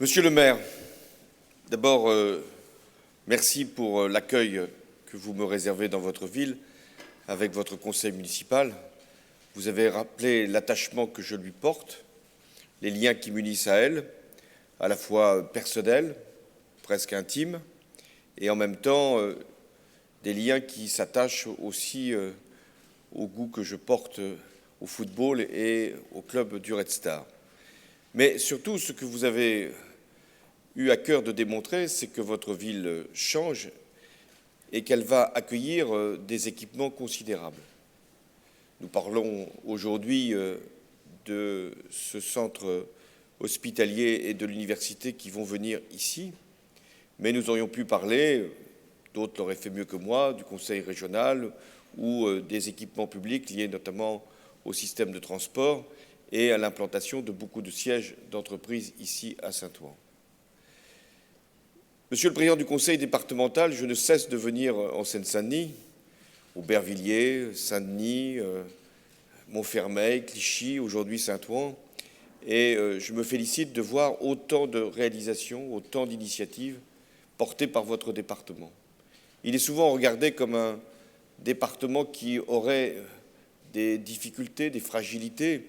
Monsieur le maire, d'abord, merci pour l'accueil que vous me réservez dans votre ville avec votre conseil municipal. Vous avez rappelé l'attachement que je lui porte, les liens qui m'unissent à elle, à la fois personnels, presque intimes, et en même temps des liens qui s'attachent aussi au goût que je porte au football et au club du Red Star. Mais surtout, ce que vous avez eu à cœur de démontrer, c'est que votre ville change et qu'elle va accueillir des équipements considérables. Nous parlons aujourd'hui de ce centre hospitalier et de l'université qui vont venir ici, mais nous aurions pu parler, d'autres l'auraient fait mieux que moi, du conseil régional ou des équipements publics liés notamment au système de transport et à l'implantation de beaucoup de sièges d'entreprises ici à Saint-Ouen. Monsieur le Président du Conseil départemental, je ne cesse de venir en Seine-Saint-Denis, Aubervilliers, Saint-Denis, Montfermeil, Clichy, aujourd'hui Saint-Ouen, et je me félicite de voir autant de réalisations, autant d'initiatives portées par votre département. Il est souvent regardé comme un département qui aurait des difficultés, des fragilités.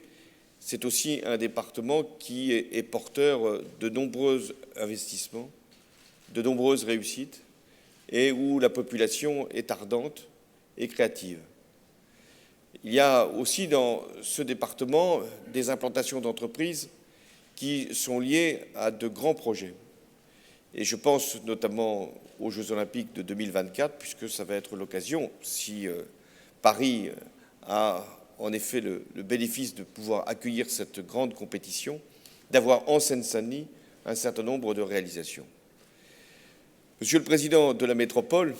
C'est aussi un département qui est porteur de nombreux investissements, de nombreuses réussites et où la population est ardente et créative. Il y a aussi dans ce département des implantations d'entreprises qui sont liées à de grands projets. Et je pense notamment aux Jeux Olympiques de 2024, puisque ça va être l'occasion, si Paris a en effet le bénéfice de pouvoir accueillir cette grande compétition, d'avoir en Seine-Saint-Denis un certain nombre de réalisations. Monsieur le Président de la métropole,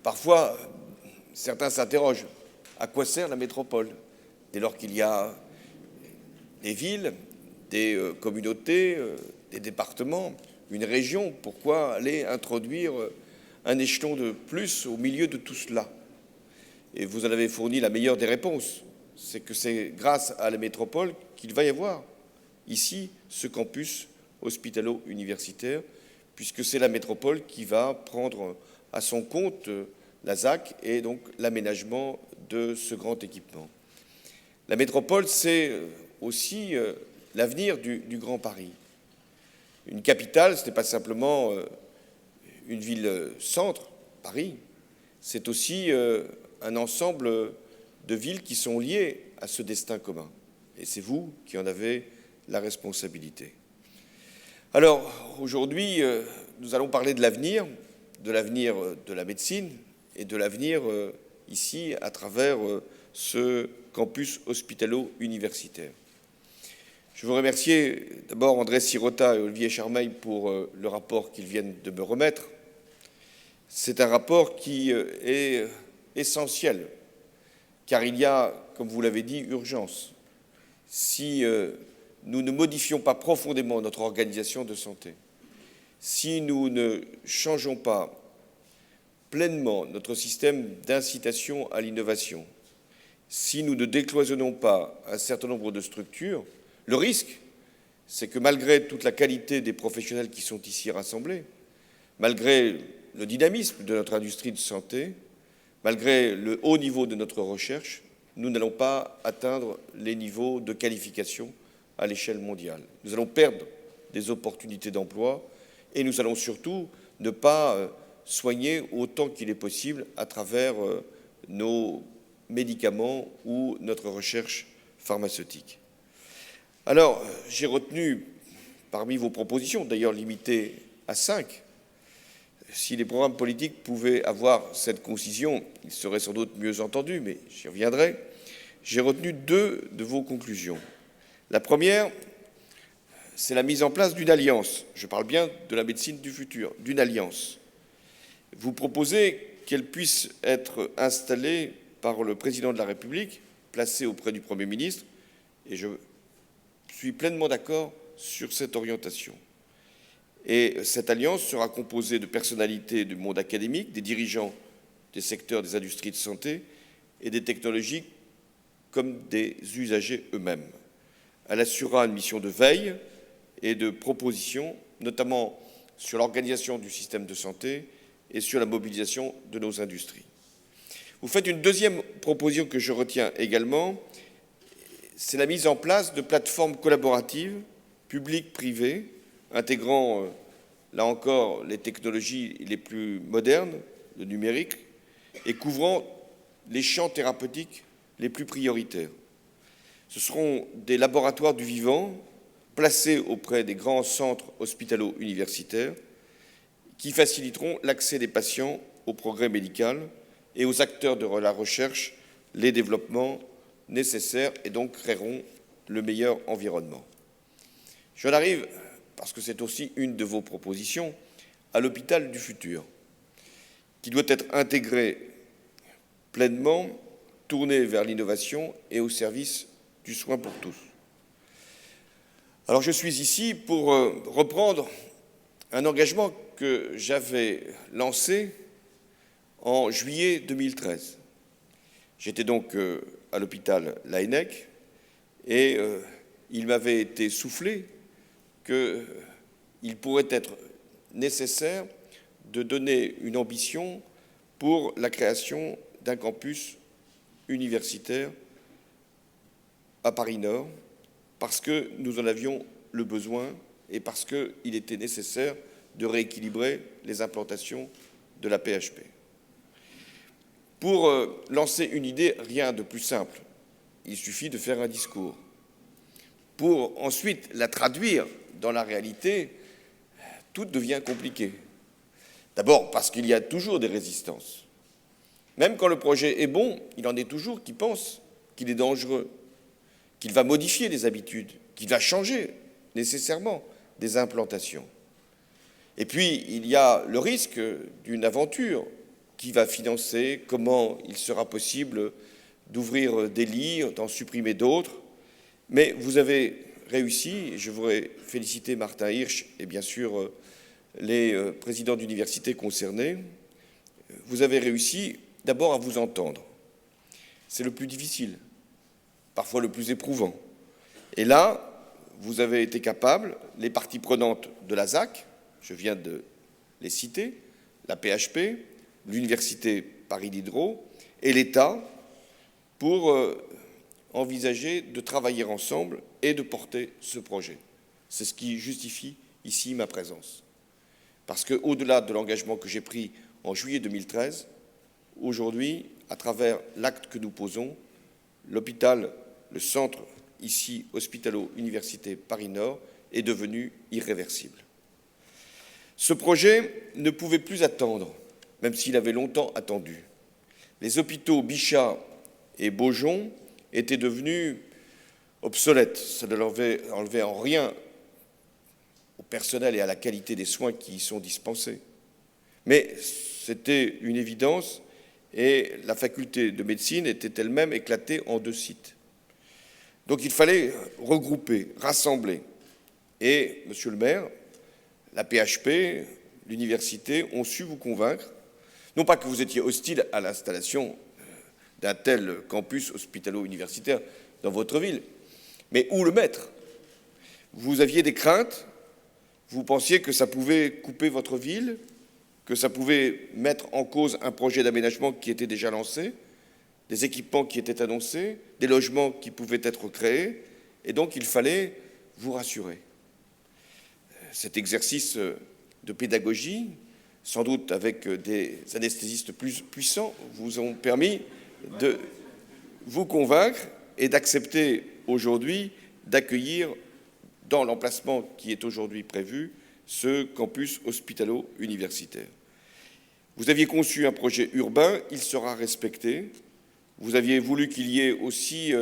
parfois, certains s'interrogent. À quoi sert la métropole? Dès lors qu'il y a des villes, des communautés, des départements, une région, pourquoi aller introduire un échelon de plus au milieu de tout cela? Et vous en avez fourni la meilleure des réponses. C'est que c'est grâce à la métropole qu'il va y avoir ici ce campus hospitalo-universitaire, puisque c'est la métropole qui va prendre à son compte la ZAC et donc l'aménagement de ce grand équipement. La métropole, c'est aussi l'avenir du Grand Paris. Une capitale, ce n'est pas simplement une ville-centre, Paris, c'est aussi un ensemble de villes qui sont liées à ce destin commun. Et c'est vous qui en avez la responsabilité. Alors, aujourd'hui, nous allons parler de l'avenir de la médecine et de l'avenir ici à travers ce campus hospitalo-universitaire. Je veux remercier d'abord André Sirota et Olivier Charmeil pour le rapport qu'ils viennent de me remettre. C'est un rapport qui est essentiel, car il y a, comme vous l'avez dit, urgence. Si nous ne modifions pas profondément notre organisation de santé, si nous ne changeons pas pleinement notre système d'incitation à l'innovation, si nous ne décloisonnons pas un certain nombre de structures, le risque, c'est que malgré toute la qualité des professionnels qui sont ici rassemblés, malgré le dynamisme de notre industrie de santé, malgré le haut niveau de notre recherche, nous n'allons pas atteindre les niveaux de qualification à l'échelle mondiale. Nous allons perdre des opportunités d'emploi et nous allons surtout ne pas soigner autant qu'il est possible à travers nos médicaments ou notre recherche pharmaceutique. Alors, j'ai retenu parmi vos propositions, d'ailleurs limitées à 5, si les programmes politiques pouvaient avoir cette concision, ils seraient sans doute mieux entendus, mais j'y reviendrai. J'ai retenu 2 de vos conclusions. La première, c'est la mise en place d'une alliance. Je parle bien de la médecine du futur, d'une alliance. Vous proposez qu'elle puisse être installée par le président de la République, placée auprès du Premier ministre, et je suis pleinement d'accord sur cette orientation. Et cette alliance sera composée de personnalités du monde académique, des dirigeants des secteurs des industries de santé et des technologies comme des usagers eux-mêmes. Elle assurera une mission de veille et de propositions, notamment sur l'organisation du système de santé et sur la mobilisation de nos industries. Vous faites une deuxième proposition que je retiens également, c'est la mise en place de plateformes collaboratives publiques-privées, intégrant, là encore, les technologies les plus modernes, le numérique, et couvrant les champs thérapeutiques les plus prioritaires. Ce seront des laboratoires du vivant placés auprès des grands centres hospitalo-universitaires qui faciliteront l'accès des patients au progrès médical et aux acteurs de la recherche les développements nécessaires et donc créeront le meilleur environnement. J'en arrive, parce que c'est aussi une de vos propositions, à l'hôpital du futur, qui doit être intégré pleinement, tourné vers l'innovation et au service du soin pour tous. Alors je suis ici pour reprendre un engagement que j'avais lancé en juillet 2013. J'étais donc à l'hôpital Laennec et il m'avait été soufflé qu'il pourrait être nécessaire de donner une ambition pour la création d'un campus universitaire à Paris-Nord, parce que nous en avions le besoin et parce qu'il était nécessaire de rééquilibrer les implantations de la PHP. Pour lancer une idée, rien de plus simple. Il suffit de faire un discours. Pour ensuite la traduire dans la réalité, tout devient compliqué. D'abord parce qu'il y a toujours des résistances. Même quand le projet est bon, il en est toujours qui pensent qu'il est dangereux, qu'il va modifier les habitudes, qu'il va changer nécessairement des implantations. Et puis, il y a le risque d'une aventure. Qui va financer, comment il sera possible d'ouvrir des lits, d'en supprimer d'autres. Mais vous avez réussi, et je voudrais féliciter Martin Hirsch et bien sûr les présidents d'universités concernés, vous avez réussi d'abord à vous entendre. C'est le plus difficile, parfois le plus éprouvant. Et là, vous avez été capable, les parties prenantes de la ZAC, je viens de les citer, la PHP, l'Université Paris Diderot et l'État pour envisager de travailler ensemble et de porter ce projet. C'est ce qui justifie ici ma présence. Parce qu'au-delà de l'engagement que j'ai pris en juillet 2013, aujourd'hui, à travers l'acte que nous posons, l'hôpital, le centre ici hospitalo-université Paris-Nord est devenu irréversible. Ce projet ne pouvait plus attendre, même s'il avait longtemps attendu. Les hôpitaux Bichat et Beaujon étaient devenus obsolètes. Ça ne leur enlevait en rien au personnel et à la qualité des soins qui y sont dispensés. Mais c'était une évidence et la faculté de médecine était elle-même éclatée en 2 sites. Donc il fallait regrouper, rassembler. Et, monsieur le maire, la PHP, l'université ont su vous convaincre. Non pas que vous étiez hostile à l'installation d'un tel campus hospitalo-universitaire dans votre ville, mais où le mettre? Vous aviez des craintes, vous pensiez que ça pouvait couper votre ville, que ça pouvait mettre en cause un projet d'aménagement qui était déjà lancé, des équipements qui étaient annoncés, des logements qui pouvaient être créés, et donc il fallait vous rassurer. Cet exercice de pédagogie, sans doute avec des anesthésistes plus puissants, vous ont permis de vous convaincre et d'accepter aujourd'hui d'accueillir dans l'emplacement qui est aujourd'hui prévu ce campus hospitalo-universitaire. Vous aviez conçu un projet urbain, il sera respecté. Vous aviez voulu qu'il y ait aussi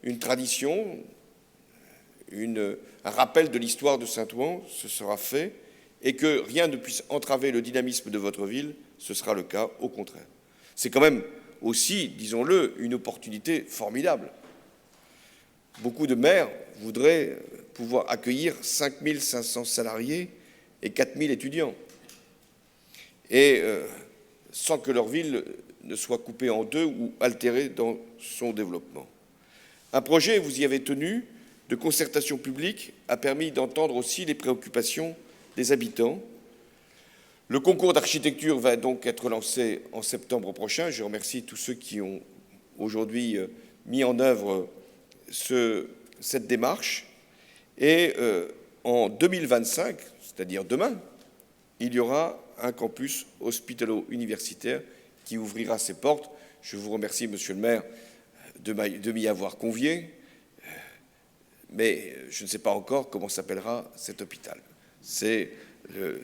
une tradition, un rappel de l'histoire de Saint-Ouen, ce sera fait. Et que rien ne puisse entraver le dynamisme de votre ville, ce sera le cas, au contraire. C'est quand même aussi, disons-le, une opportunité formidable. Beaucoup de maires voudraient pouvoir accueillir 5500 salariés et 4000 étudiants, et sans que leur ville ne soit coupée en deux ou altérée dans son développement. Un projet, vous y avez tenu, de concertation publique a permis d'entendre aussi les préoccupations des habitants. Le concours d'architecture va donc être lancé en septembre prochain. Je remercie tous ceux qui ont aujourd'hui mis en œuvre cette démarche. Et en 2025, c'est-à-dire demain, il y aura un campus hospitalo-universitaire qui ouvrira ses portes. Je vous remercie, Monsieur le maire, de m'y avoir convié, mais je ne sais pas encore comment s'appellera cet hôpital. C'est le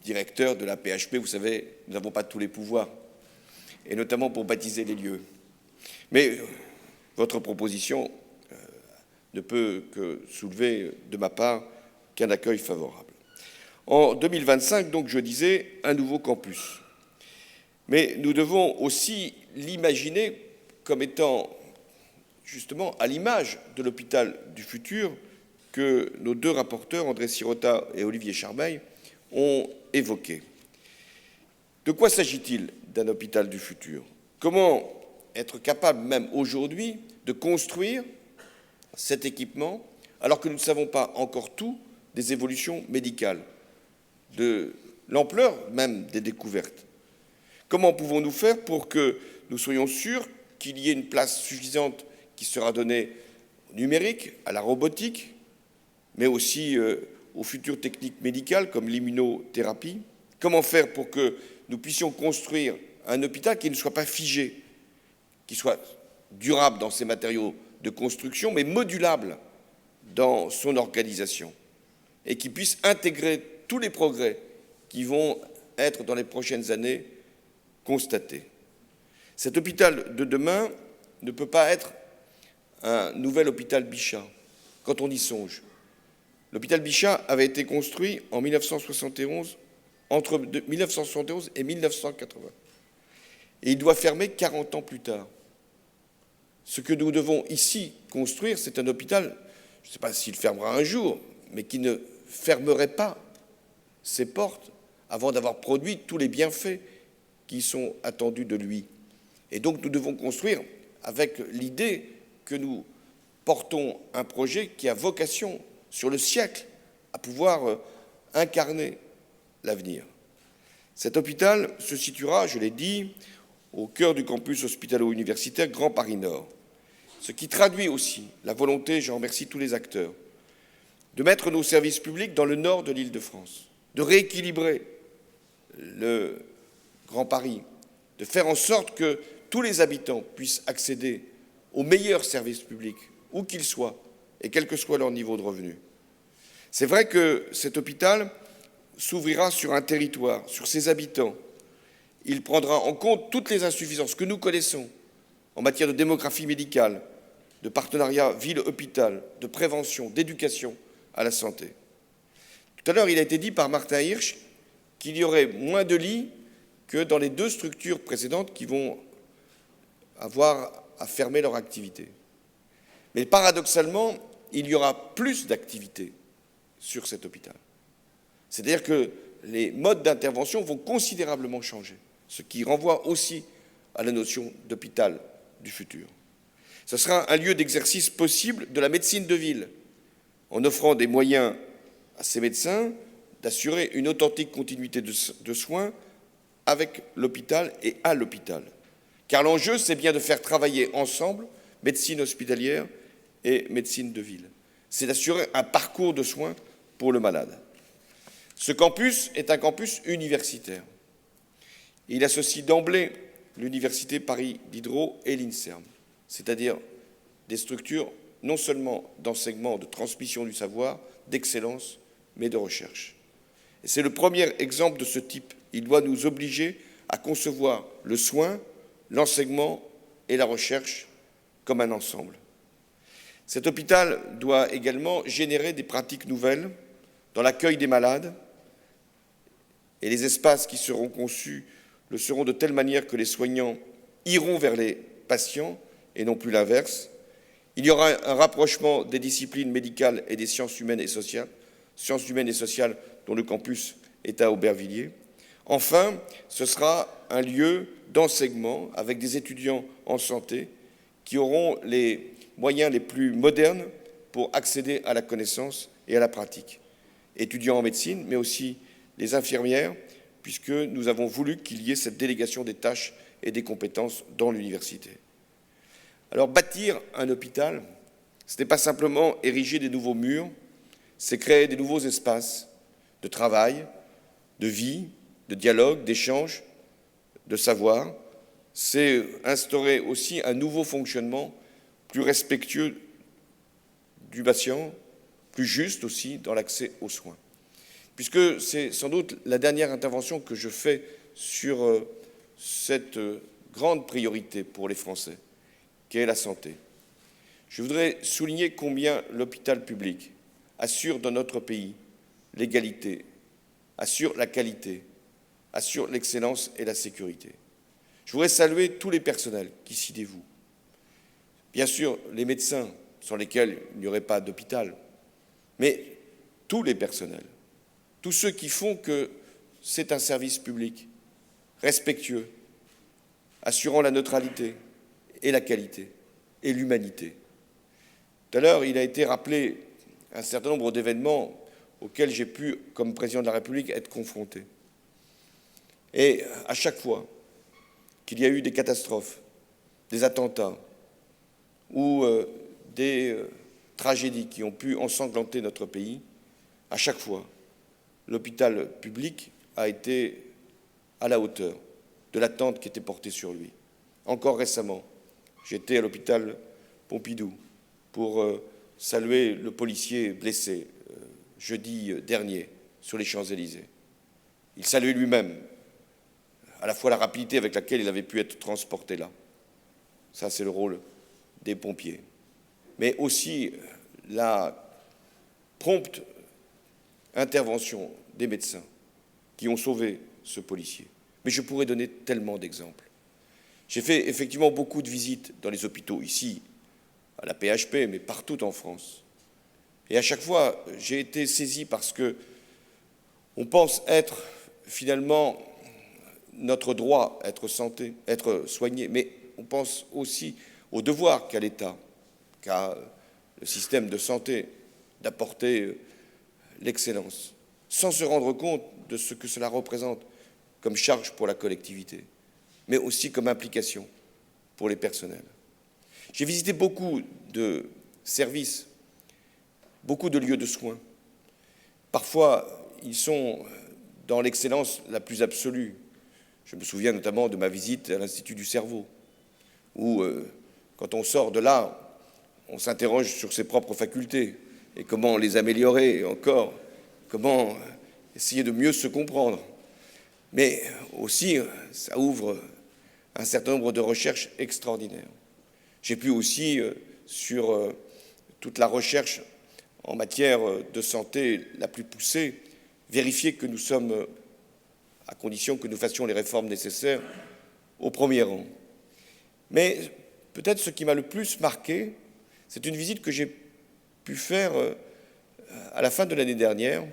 directeur de la PHP, vous savez, nous n'avons pas tous les pouvoirs, et notamment pour baptiser les lieux. Mais votre proposition ne peut que soulever de ma part qu'un accueil favorable. En 2025, donc, je disais, un nouveau campus. Mais nous devons aussi l'imaginer comme étant justement à l'image de l'hôpital du futur que nos deux rapporteurs, André Sirota et Olivier Charmeil, ont évoqué. De quoi s'agit-il d'un hôpital du futur? Comment être capable, même aujourd'hui, de construire cet équipement alors que nous ne savons pas encore tout des évolutions médicales, de l'ampleur même des découvertes? Comment pouvons-nous faire pour que nous soyons sûrs qu'il y ait une place suffisante qui sera donnée au numérique, à la robotique, mais aussi aux futures techniques médicales comme l'immunothérapie? Comment faire pour que nous puissions construire un hôpital qui ne soit pas figé, qui soit durable dans ses matériaux de construction, mais modulable dans son organisation, et qui puisse intégrer tous les progrès qui vont être dans les prochaines années constatés. Cet hôpital de demain ne peut pas être un nouvel hôpital Bichat, quand on y songe. L'hôpital Bichat avait été construit en 1971, entre 1971 et 1980. Et il doit fermer 40 ans plus tard. Ce que nous devons ici construire, c'est un hôpital, je ne sais pas s'il fermera un jour, mais qui ne fermerait pas ses portes avant d'avoir produit tous les bienfaits qui sont attendus de lui. Et donc nous devons construire avec l'idée que nous portons un projet qui a vocation, sur le siècle, à pouvoir incarner l'avenir. Cet hôpital se situera, je l'ai dit, au cœur du campus hospitalo-universitaire Grand Paris Nord, ce qui traduit aussi la volonté, j'en remercie tous les acteurs, de mettre nos services publics dans le nord de l'Île-de-France, de rééquilibrer le Grand Paris, de faire en sorte que tous les habitants puissent accéder aux meilleurs services publics, où qu'ils soient, et quel que soit leur niveau de revenu. C'est vrai que cet hôpital s'ouvrira sur un territoire, sur ses habitants. Il prendra en compte toutes les insuffisances que nous connaissons en matière de démographie médicale, de partenariat ville-hôpital, de prévention, d'éducation à la santé. Tout à l'heure, il a été dit par Martin Hirsch qu'il y aurait moins de lits que dans les deux structures précédentes qui vont avoir à fermer leur activité. Mais paradoxalement, il y aura plus d'activités sur cet hôpital. C'est-à-dire que les modes d'intervention vont considérablement changer, ce qui renvoie aussi à la notion d'hôpital du futur. Ce sera un lieu d'exercice possible de la médecine de ville, en offrant des moyens à ces médecins d'assurer une authentique continuité de soins avec l'hôpital et à l'hôpital. Car l'enjeu, c'est bien de faire travailler ensemble médecine hospitalière et médecine de ville. C'est d'assurer un parcours de soins pour le malade. Ce campus est un campus universitaire. Il associe d'emblée l'Université Paris Diderot et l'INSERM, c'est-à-dire des structures non seulement d'enseignement, de transmission du savoir, d'excellence, mais de recherche. Et c'est le premier exemple de ce type. Il doit nous obliger à concevoir le soin, l'enseignement et la recherche comme un ensemble. Cet hôpital doit également générer des pratiques nouvelles dans l'accueil des malades, et les espaces qui seront conçus le seront de telle manière que les soignants iront vers les patients et non plus l'inverse. Il y aura un rapprochement des disciplines médicales et des sciences humaines et sociales dont le campus est à Aubervilliers. Enfin, ce sera un lieu d'enseignement avec des étudiants en santé qui auront les moyens les plus modernes pour accéder à la connaissance et à la pratique. Étudiants en médecine, mais aussi les infirmières, puisque nous avons voulu qu'il y ait cette délégation des tâches et des compétences dans l'université. Alors bâtir un hôpital, ce n'est pas simplement ériger des nouveaux murs, c'est créer des nouveaux espaces de travail, de vie, de dialogue, d'échange, de savoir. C'est instaurer aussi un nouveau fonctionnement plus respectueux du patient, plus juste aussi dans l'accès aux soins. Puisque c'est sans doute la dernière intervention que je fais sur cette grande priorité pour les Français, qu'est la santé. Je voudrais souligner combien l'hôpital public assure dans notre pays l'égalité, assure la qualité, assure l'excellence et la sécurité. Je voudrais saluer tous les personnels qui s'y dévouent. Bien sûr, les médecins sans lesquels il n'y aurait pas d'hôpital, mais tous les personnels, tous ceux qui font que c'est un service public respectueux, assurant la neutralité et la qualité et l'humanité. Tout à l'heure, il a été rappelé un certain nombre d'événements auxquels j'ai pu, comme président de la République, être confronté. Et à chaque fois qu'il y a eu des catastrophes, des attentats ou des tragédies qui ont pu ensanglanter notre pays, à chaque fois, l'hôpital public a été à la hauteur de l'attente qui était portée sur lui. Encore récemment, j'étais à l'hôpital Pompidou pour saluer le policier blessé jeudi dernier sur les Champs-Élysées. Il saluait lui-même à la fois la rapidité avec laquelle il avait pu être transporté là. Ça, c'est le rôle des pompiers. Mais aussi la prompte intervention des médecins qui ont sauvé ce policier. Mais je pourrais donner tellement d'exemples. J'ai fait effectivement beaucoup de visites dans les hôpitaux, ici, à la PHP, mais partout en France. Et à chaque fois, j'ai été saisi parce que on pense être finalement notre droit, être santé, être soigné, mais on pense aussi au devoir qu'a l'État, qu'a le système de santé, d'apporter l'excellence, sans se rendre compte de ce que cela représente comme charge pour la collectivité, mais aussi comme implication pour les personnels. J'ai visité beaucoup de services, beaucoup de lieux de soins. Parfois, ils sont dans l'excellence la plus absolue. Je me souviens notamment de ma visite à l'Institut du cerveau, où, quand on sort de là, on s'interroge sur ses propres facultés et comment les améliorer, et encore, comment essayer de mieux se comprendre. Mais aussi, ça ouvre un certain nombre de recherches extraordinaires. J'ai pu aussi, sur toute la recherche en matière de santé la plus poussée, vérifier que nous sommes, à condition que nous fassions les réformes nécessaires, au premier rang. Mais peut-être ce qui m'a le plus marqué, c'est une visite que j'ai pu faire à la fin de l'année dernière.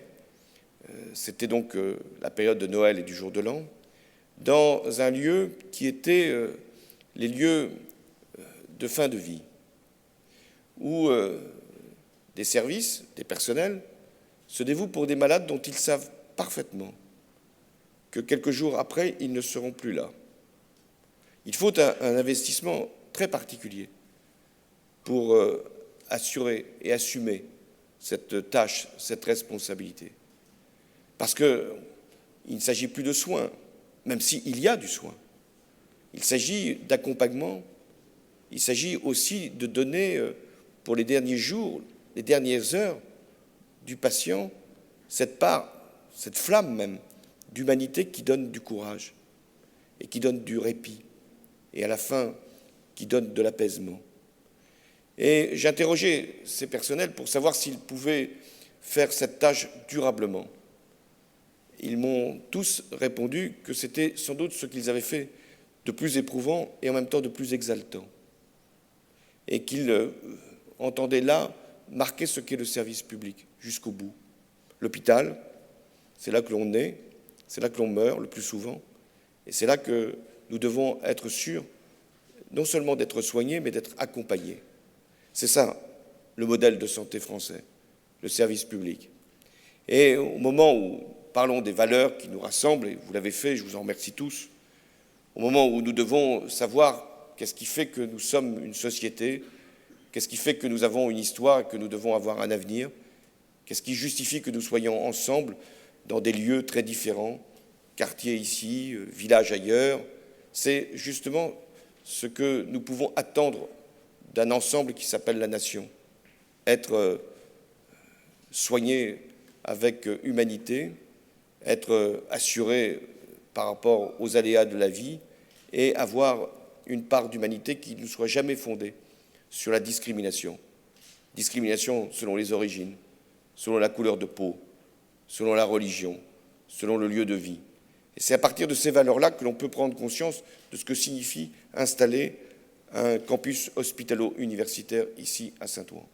C'était donc la période de Noël et du jour de l'an, dans un lieu qui était les lieux de fin de vie, où des services, des personnels, se dévouent pour des malades dont ils savent parfaitement que quelques jours après, ils ne seront plus là. Il faut un investissement très particulier pour assurer et assumer cette tâche, cette responsabilité. Parce qu'il ne s'agit plus de soins, même s'il y a du soin. Il s'agit d'accompagnement, il s'agit aussi de donner, pour les derniers jours, les dernières heures du patient, cette part, cette flamme même, d'humanité qui donne du courage et qui donne du répit, et à la fin, qui donne de l'apaisement. Et j'ai interrogé ces personnels pour savoir s'ils pouvaient faire cette tâche durablement. Ils m'ont tous répondu que c'était sans doute ce qu'ils avaient fait de plus éprouvant et en même temps de plus exaltant. Et qu'ils entendaient là marquer ce qu'est le service public jusqu'au bout. L'hôpital, c'est là que l'on naît, c'est là que l'on meurt le plus souvent, et c'est là que nous devons être sûrs non seulement d'être soignés, mais d'être accompagnés. C'est ça le modèle de santé français, le service public. Et au moment où parlons des valeurs qui nous rassemblent, et vous l'avez fait, je vous en remercie tous, au moment où nous devons savoir qu'est-ce qui fait que nous sommes une société, qu'est-ce qui fait que nous avons une histoire et que nous devons avoir un avenir, qu'est-ce qui justifie que nous soyons ensemble dans des lieux très différents, quartiers ici, villages ailleurs, c'est justement ce que nous pouvons attendre d'un ensemble qui s'appelle la nation. Être soigné avec humanité, être assuré par rapport aux aléas de la vie et avoir une part d'humanité qui ne soit jamais fondée sur la discrimination. Discrimination selon les origines, selon la couleur de peau, selon la religion, selon le lieu de vie. Et c'est à partir de ces valeurs-là que l'on peut prendre conscience de ce que signifie installer un campus hospitalo-universitaire ici à Saint-Ouen.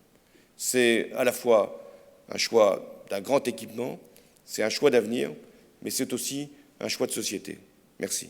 C'est à la fois un choix d'un grand équipement, c'est un choix d'avenir, mais c'est aussi un choix de société. Merci.